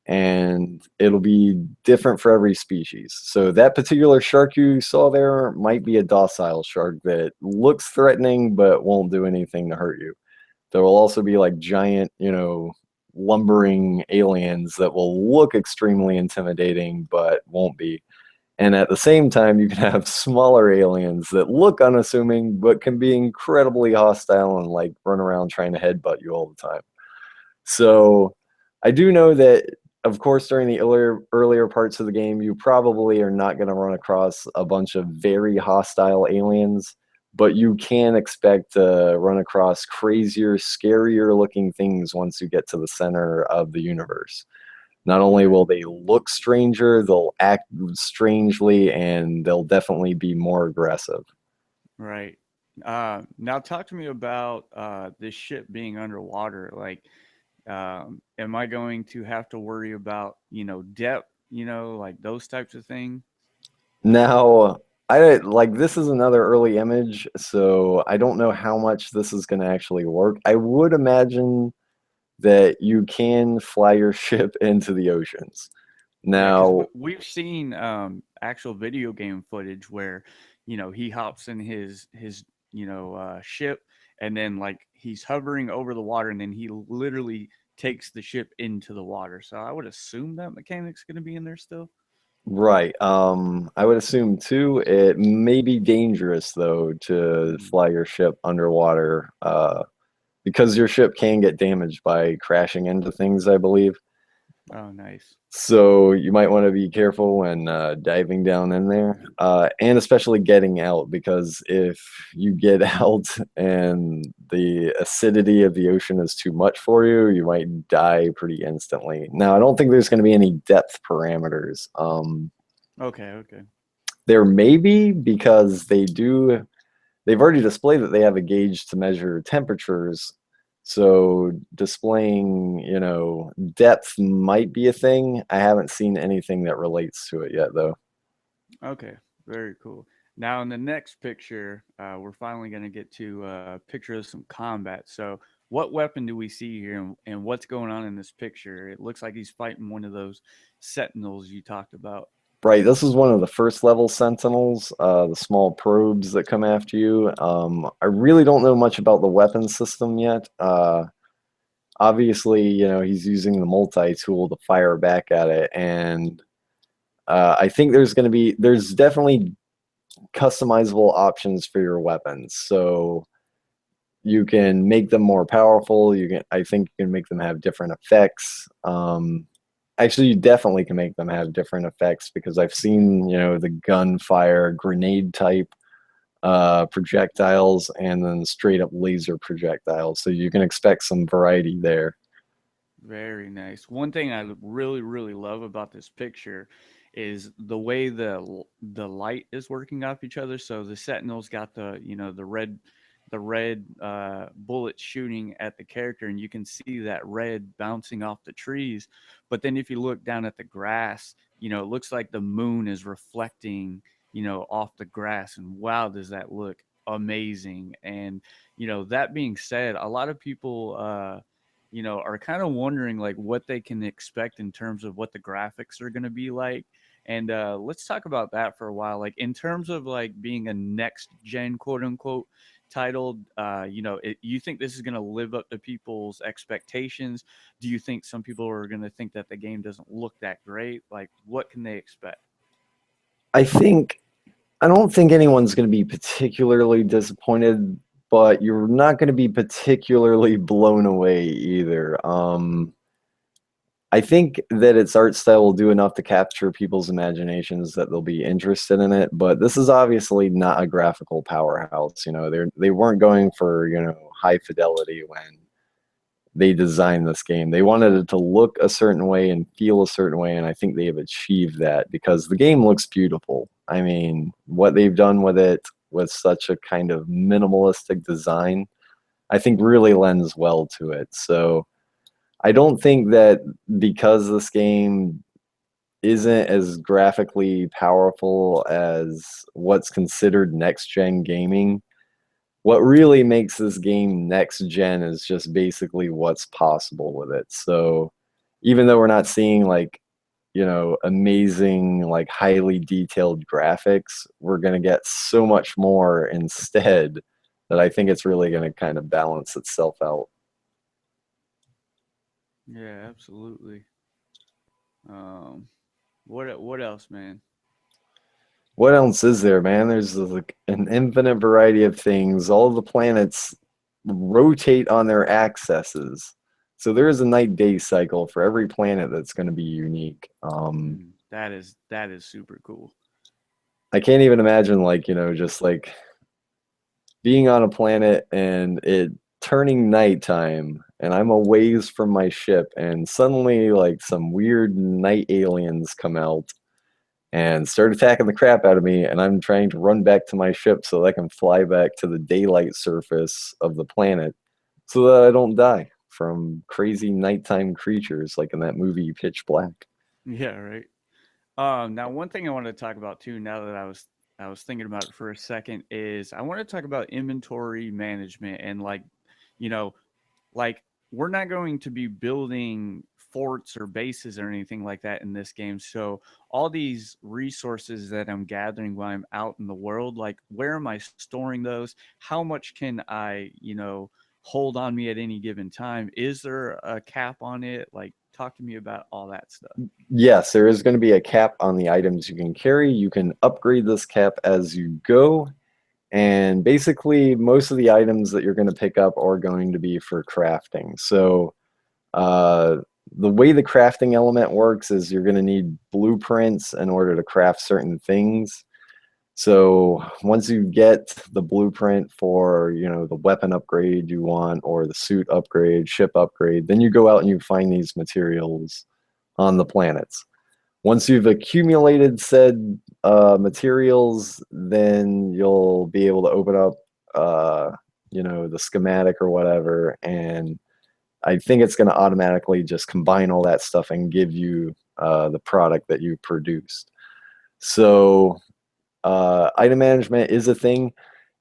A: And it'll be different for every species. So that particular shark you saw there might be a docile shark that looks threatening but won't do anything to hurt you. There will also be like giant, lumbering aliens that will look extremely intimidating but won't be. And at the same time, you can have smaller aliens that look unassuming but can be incredibly hostile and like run around trying to headbutt you all the time. So I do know that, of course, during the earlier parts of the game, you probably are not going to run across a bunch of very hostile aliens, but you can expect to run across crazier, scarier looking things once you get to the center of the universe. Not only
B: Right.
A: will they look stranger, they'll act strangely, and they'll definitely be more aggressive.
B: Right. Now talk to me about this ship being underwater. Like, am I going to have to worry about, depth, like those types of things?
A: Now, I like this is another early image, so I don't know how much this is going to actually work. I would imagine that you can fly your ship into the oceans.
B: Yeah, because
A: Now,
B: we've seen actual video game footage where, he hops in his ship, and then like he's hovering over the water, and then he literally takes the ship into the water. So I would assume that mechanic's going to be in there still.
A: right, I would assume too, it may be dangerous though to
B: Mm.
A: fly your ship underwater, because your ship can get damaged by crashing into things, I believe.
B: Oh, nice.
A: So you might want to be careful when diving down in there, and especially getting out, because if you get out and the acidity of the ocean is too much for you, you might die pretty instantly. Now, I don't think there's going to be any depth parameters.
B: Okay, okay.
A: There may be because they've already displayed that they have a gauge to measure temperatures. So displaying, depth might be a thing. I haven't seen anything that relates to it yet, though.
B: Okay, very cool. Now, in the next picture, we're finally going to get to a picture of some combat. So, what weapon do we see here, and what's going on in this picture? It looks like he's fighting one of those Sentinels you talked about.
A: Right, this is one of the first level Sentinels, the small probes that come after you. I really don't know much about the weapon system yet. Obviously, he's using the multi-tool to fire back at it, and I think there's definitely customizable options for your weapons. So you can make them more powerful. I think you can make them have different effects. Actually, you definitely can make them have different effects because I've seen, the gunfire, grenade type projectiles, and then straight up laser projectiles. So you can expect some variety there.
B: Very nice. One thing I really, really love about this picture is the way the light is working off each other. So the Sentinels got the the red bullets shooting at the character, and you can see that red bouncing off the trees. But then if you look down at the grass, it looks like the moon is reflecting, off the grass, and wow, does that look amazing. And that being said, a lot of people are kind of wondering like what they can expect in terms of what the graphics are going to be like. And let's talk about that for a while. Like in terms of like being a next gen quote unquote titled, you think this is going to live up to people's expectations? Do you think some people are going to think that the game doesn't look that great? Like what can they expect?
A: I think I don't think anyone's going to be particularly disappointed, but you're not going to be particularly blown away either. I think that its art style will do enough to capture people's imaginations that they'll be interested in it. But this is obviously not a graphical powerhouse. They weren't going for high fidelity when they designed this game. They wanted it to look a certain way and feel a certain way, and I think they have achieved that because the game looks beautiful. I mean, what they've done with it with such a kind of minimalistic design, I think really lends well to it. So I don't think that because this game isn't as graphically powerful as what's considered next gen gaming, what really makes this game next gen is just basically what's possible with it. So even though we're not seeing like, amazing, like highly detailed graphics, we're going to get so much more instead that I think it's really going to kind of balance itself out.
B: Yeah, absolutely. Um, what else, man?
A: What else is there, man? There's like an infinite variety of things. All the planets rotate on their axes. So there is a night-day cycle for every planet that's going to be unique.
B: That is super cool.
A: I can't even imagine like, just like being on a planet and it turning nighttime and I'm a ways from my ship and suddenly like some weird night aliens come out and start attacking the crap out of me, and I'm trying to run back to my ship so that I can fly back to the daylight surface of the planet so that I don't die from crazy nighttime creatures like in that movie Pitch Black.
B: Yeah, right. Now one thing I wanted to talk about too, now that I was thinking about it for a second, is I want to talk about inventory management and you know, like we're not going to be building forts or bases or anything like that in this game. So all these resources that I'm gathering while I'm out in the world, like where am I storing those? How much can I, hold on me at any given time? Is there a cap on it? Like talk to me about all that stuff.
A: Yes, there is going to be a cap on the items you can carry. You can upgrade this cap as you go. And basically, most of the items that you're going to pick up are going to be for crafting. So Uh, the way the crafting element works is you're going to need blueprints in order to craft certain things. So once you get the blueprint for, the weapon upgrade you want or the suit upgrade, ship upgrade, then you go out and you find these materials on the planets. Once you've accumulated said materials, then you'll be able to open up, the schematic or whatever, and I think it's going to automatically just combine all that stuff and give you the product that you produced. So item management is a thing.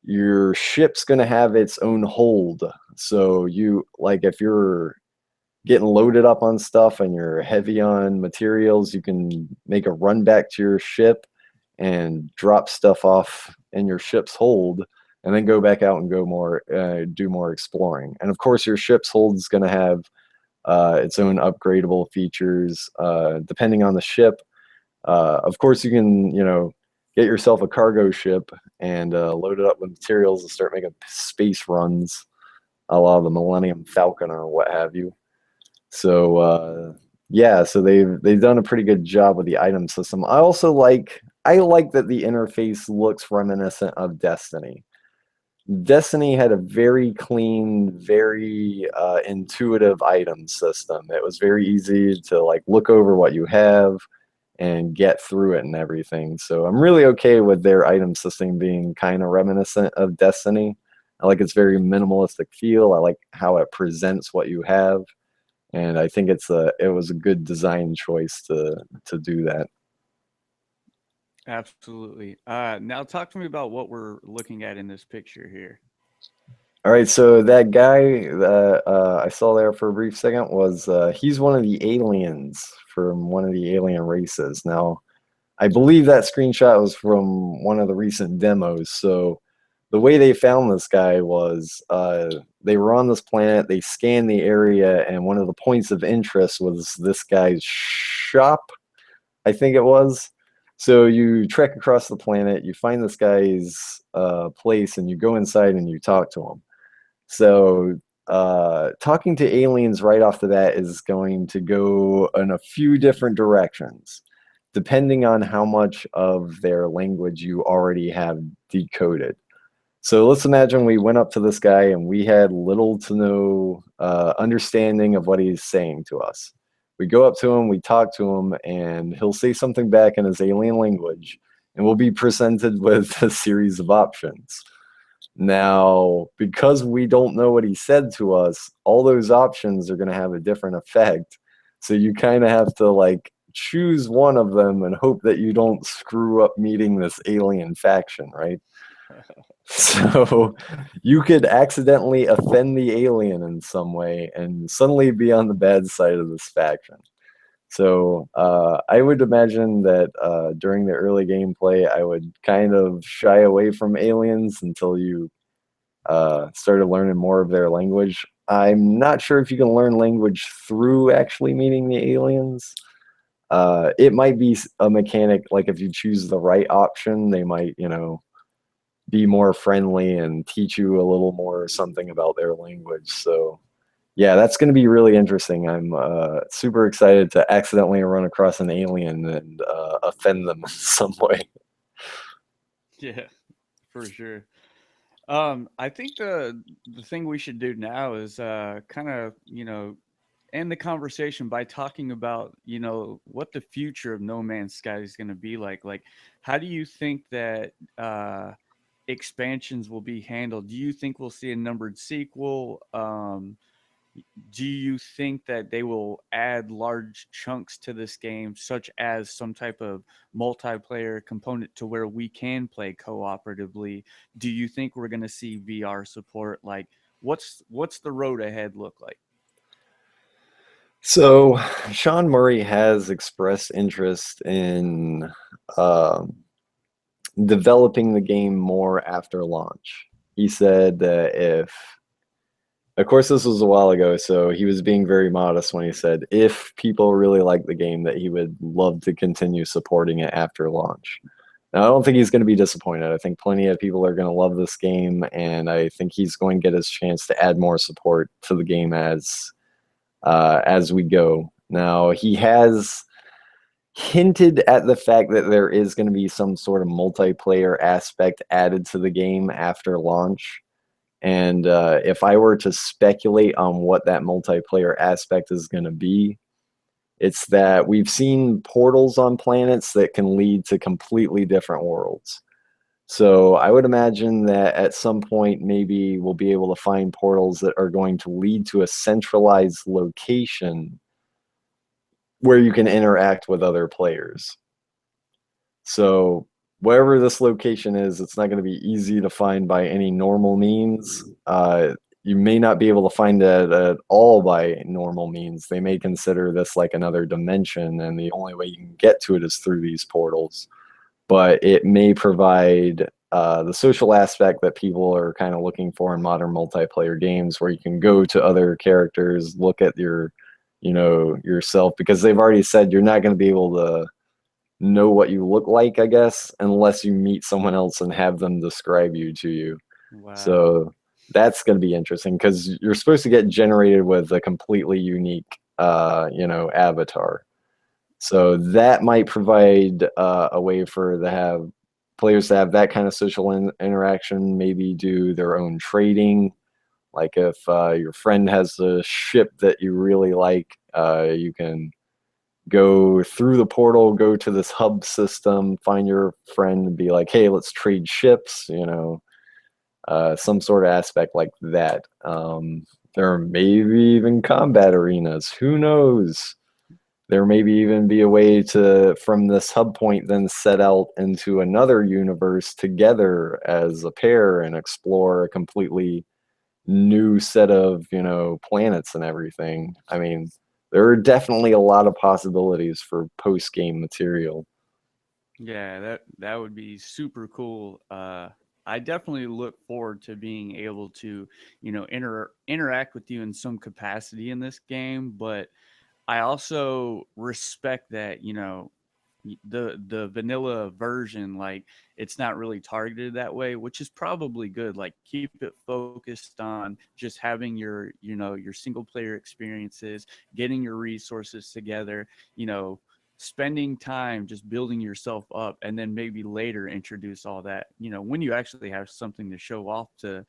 A: Your ship's going to have its own hold. So if you're getting loaded up on stuff and you're heavy on materials, you can make a run back to your ship and drop stuff off in your ship's hold and then go back out and do more exploring. And of course, your ship's hold is going to have its own upgradable features depending on the ship. Of course, you can get yourself a cargo ship and load it up with materials and start making space runs, a la the Millennium Falcon or what have you. So yeah, so they've done a pretty good job with the item system. I like that the interface looks reminiscent of Destiny. Destiny had a very clean, very intuitive item system. It was very easy to like look over what you have and get through it and everything. So I'm really okay with their item system being kind of reminiscent of Destiny. I like its very minimalistic feel. I like how it presents what you have, and I think it was a good design choice to do that.
B: Absolutely. Now talk to me about what we're looking at in this picture here.
A: All right, so that guy that I saw there for a brief second was he's one of the aliens from one of the alien races. Now, I believe that screenshot was from one of the recent demos. So the way they found this guy was they were on this planet, they scanned the area, and one of the points of interest was this guy's shop, I think it was. So you trek across the planet, you find this guy's place, and you go inside and you talk to him. So talking to aliens right off the bat is going to go in a few different directions, depending on how much of their language you already have decoded. So let's imagine we went up to this guy and we had little to no understanding of what he's saying to us. We go up to him, we talk to him, and he'll say something back in his alien language, and we'll be presented with a series of options. Now, because we don't know what he said to us, all those options are going to have a different effect. So you kind of have to like choose one of them and hope that you don't screw up meeting this alien faction, right? So you could accidentally offend the alien in some way and suddenly be on the bad side of this faction. So I would imagine that during the early gameplay, I would kind of shy away from aliens until you started learning more of their language. I'm not sure if you can learn language through actually meeting the aliens. It might be a mechanic, like if you choose the right option, they might, be more friendly and teach you a little more something about their language. So yeah, that's going to be really interesting. I'm super excited to accidentally run across an alien and offend them in some way.
B: Yeah, for sure. I think the thing we should do now is kind of end the conversation by talking about what the future of No Man's Sky is going to be like. Like, how do you think that expansions will be handled? Do you think we'll see a numbered sequel? Do you think that they will add large chunks to this game, such as some type of multiplayer component to where we can play cooperatively? Do you think we're going to see VR support? Like, what's the road ahead look like?
A: So Sean Murray has expressed interest in um, developing the game more after launch. He said that if, of course, this was a while ago, so he was being very modest when he said if people really like the game, that he would love to continue supporting it after launch. Now, I don't think he's going to be disappointed. I think plenty of people are going to love this game, and I think he's going to get his chance to add more support to the game as we go. Now, he has hinted at the fact that there is going to be some sort of multiplayer aspect added to the game after launch. And if I were to speculate on what that multiplayer aspect is going to be, it's that we've seen portals on planets that can lead to completely different worlds. So I would imagine that at some point, maybe we'll be able to find portals that are going to lead to a centralized location where you can interact with other players. So wherever this location is, it's not going to be easy to find by any normal means. You may not be able to find it at all by normal means. They may consider this like another dimension, and the only way you can get to it is through these portals. But it may provide the social aspect that people are kind of looking for in modern multiplayer games, where you can go to other characters, look at yourself, because they've already said you're not going to be able to know what you look like, I guess, unless you meet someone else and have them describe you to you.
B: Wow.
A: So that's going to be interesting because you're supposed to get generated with a completely unique, avatar. So that might provide a way for to have players to have that kind of social interaction, maybe do their own trading. Like if your friend has a ship that you really like, you can go through the portal, go to this hub system, find your friend and be like, hey, let's trade ships, some sort of aspect like that. There may be even combat arenas. Who knows? There may be even be a way to, from this hub point, then set out into another universe together as a pair and explore a completely new set of, planets and everything. I mean, there are definitely a lot of possibilities for post-game material.
B: Yeah, that would be super cool. I definitely look forward to being able to, interact with you in some capacity in this game, but I also respect that, the vanilla version, like it's not really targeted that way, which is probably good. Like keep it focused on just having your single player experiences, getting your resources together, spending time just building yourself up, and then maybe later introduce all that, when you actually have something to show off to,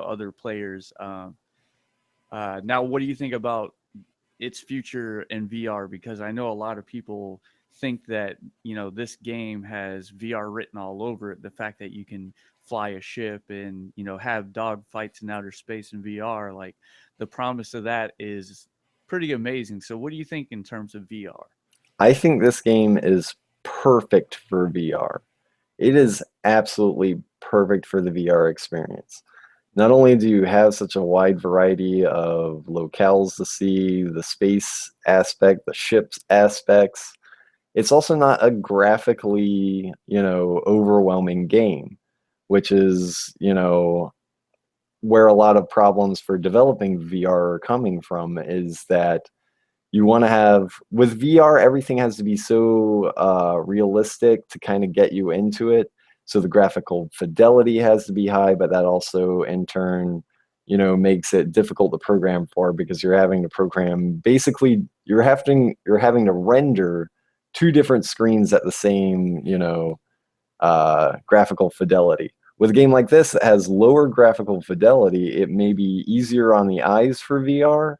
B: other players. Now, what do you think about its future in VR? Because I know a lot of people think that, this game has VR written all over it. The fact that you can fly a ship and, have dog fights in outer space in VR, like the promise of that is pretty amazing. So what do you think in terms of VR?
A: I think this game is perfect for VR. It is absolutely perfect for the VR experience. Not only do you have such a wide variety of locales to see, the space aspect, the ship's aspects, it's also not a graphically, overwhelming game, which is, where a lot of problems for developing VR are coming from, is that you want to have, with VR, everything has to be so realistic to kind of get you into it. So the graphical fidelity has to be high, but that also in turn, makes it difficult to program for, because you're having to program, basically you're having to render two different screens at the same, graphical fidelity. With a game like this that has lower graphical fidelity, it may be easier on the eyes for VR,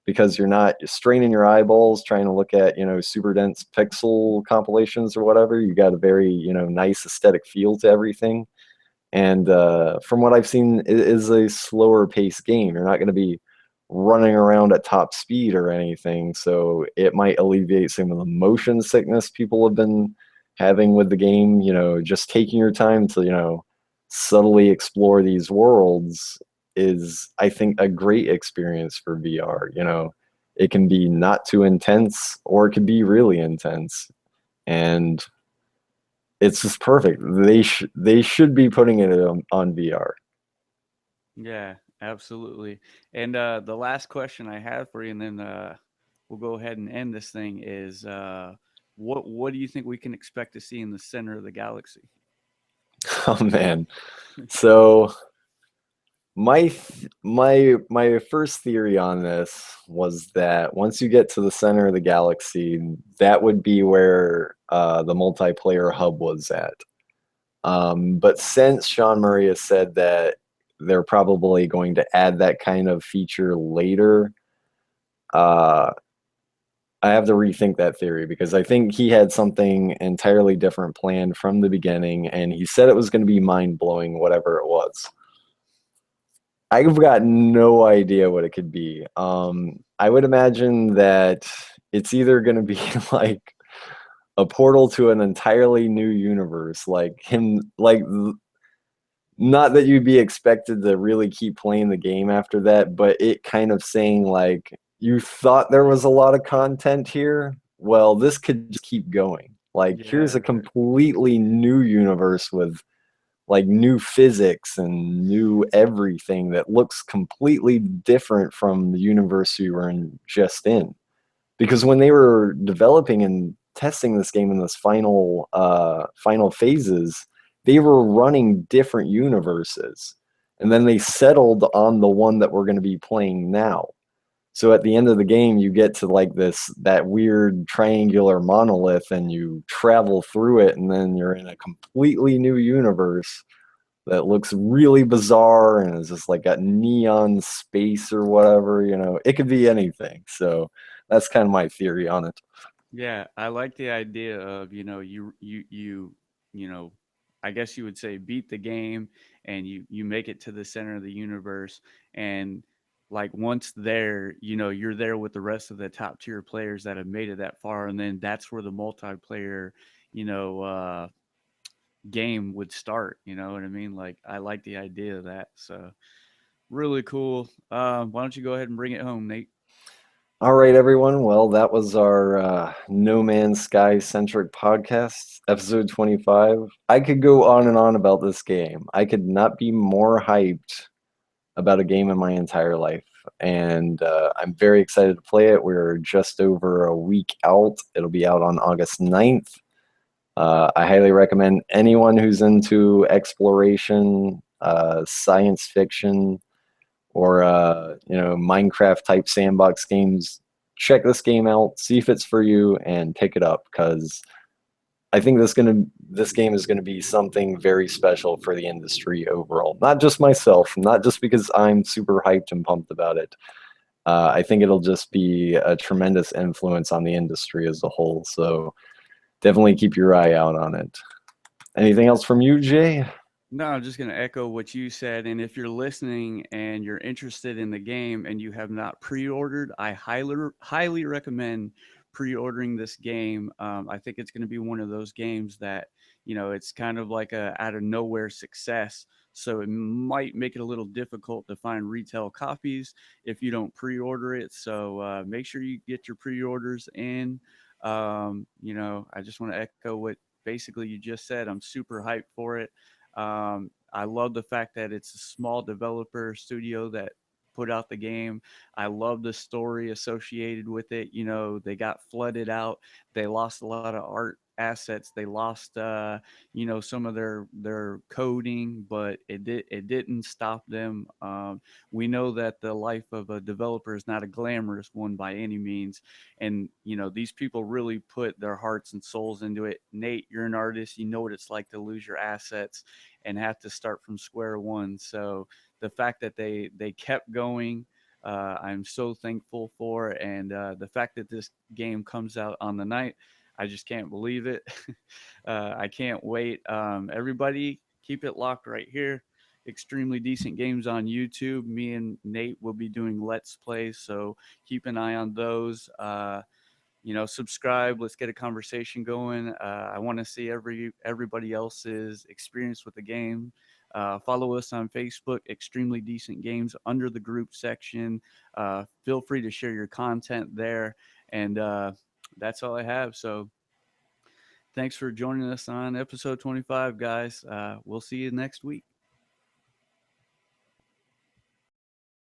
A: because you're not straining your eyeballs trying to look at, super dense pixel compilations or whatever. You got a very, nice aesthetic feel to everything. And from what I've seen, it is a slower paced game. You're not going to be running around at top speed or anything. So it might alleviate some of the motion sickness people have been having with the game. Just taking your time to, subtly explore these worlds is, I think, a great experience for VR. It can be not too intense, or it could be really intense. And it's just perfect. They should be putting it on VR.
B: Yeah, absolutely. And the last question I have for you, and then we'll go ahead and end this thing, is what do you think we can expect to see in the center of the galaxy?
A: Oh man. So my first theory on this was that once you get to the center of the galaxy, that would be where the multiplayer hub was at. But since Sean Murray has said that they're probably going to add that kind of feature later, uh, I have to rethink that theory, because I think he had something entirely different planned from the beginning, and he said it was going to be mind blowing, whatever it was. I've got no idea what it could be. I would imagine that it's either going to be like a portal to an entirely new universe, not that you'd be expected to really keep playing the game after that, but it kind of saying like, you thought there was a lot of content here. Well, this could just keep going. Like, here's a
B: Yeah,
A: completely new universe with like new physics and new everything that looks completely different from the universe you were just in. Because when they were developing and testing this game in this final phases, they were running different universes, and then they settled on the one that we're going to be playing now. So at the end of the game, you get to like that weird triangular monolith, and you travel through it, and then you're in a completely new universe that looks really bizarre and is just like got neon space or whatever. It could be anything. So that's kind of my theory on it.
B: Yeah, I like the idea of, you know, I guess you would say beat the game and you make it to the center of the universe, and like once there, you're there with the rest of the top tier players that have made it that far, and then that's where the multiplayer, you know, uh game would start, you know what I mean? Like I like the idea of that. So, really cool. Why don't you go ahead and bring it home, Nate?
A: All right, everyone. Well, that was our No Man's Sky centric podcast, episode 25. I could go on and on about this game. I could not be more hyped about a game in my entire life. And I'm very excited to play it. We're just over a week out. It'll be out on August 9th. I highly recommend anyone who's into exploration, science fiction, or Minecraft type sandbox games, check this game out, see if it's for you, and pick it up, because I think this game is gonna be something very special for the industry overall. Not just myself, not just because I'm super hyped and pumped about it. I think it'll just be a tremendous influence on the industry as a whole. So definitely keep your eye out on it. Anything else from you, Jay?
B: No, I'm just going to echo what you said. And if you're listening and you're interested in the game and you have not pre-ordered, I highly recommend pre-ordering this game. I think it's going to be one of those games that, it's kind of like a out of nowhere success. So it might make it a little difficult to find retail copies if you don't pre-order it. So make sure you get your pre-orders in. I just want to echo what basically you just said. I'm super hyped for it. I love the fact that it's a small developer studio that put out the game. I love the story associated with it. They got flooded out. They lost a lot of art assets. They lost, some of their coding, but it didn't stop them. We know that the life of a developer is not a glamorous one by any means, and these people really put their hearts and souls into it. Nate, you're an artist. You know what it's like to lose your assets and have to start from square one. So the fact that they kept going, I'm so thankful for, and the fact that this game comes out on the night, I just can't believe it. I can't wait. Everybody, keep it locked right here. Extremely decent games on YouTube. Me and Nate will be doing let's plays, so keep an eye on those. Subscribe. Let's get a conversation going. I want to see everybody else's experience with the game. Follow us on Facebook, Extremely Decent Games, under the group section. Feel free to share your content there. And that's all I have. So thanks for joining us on episode 25, guys. We'll see you next week.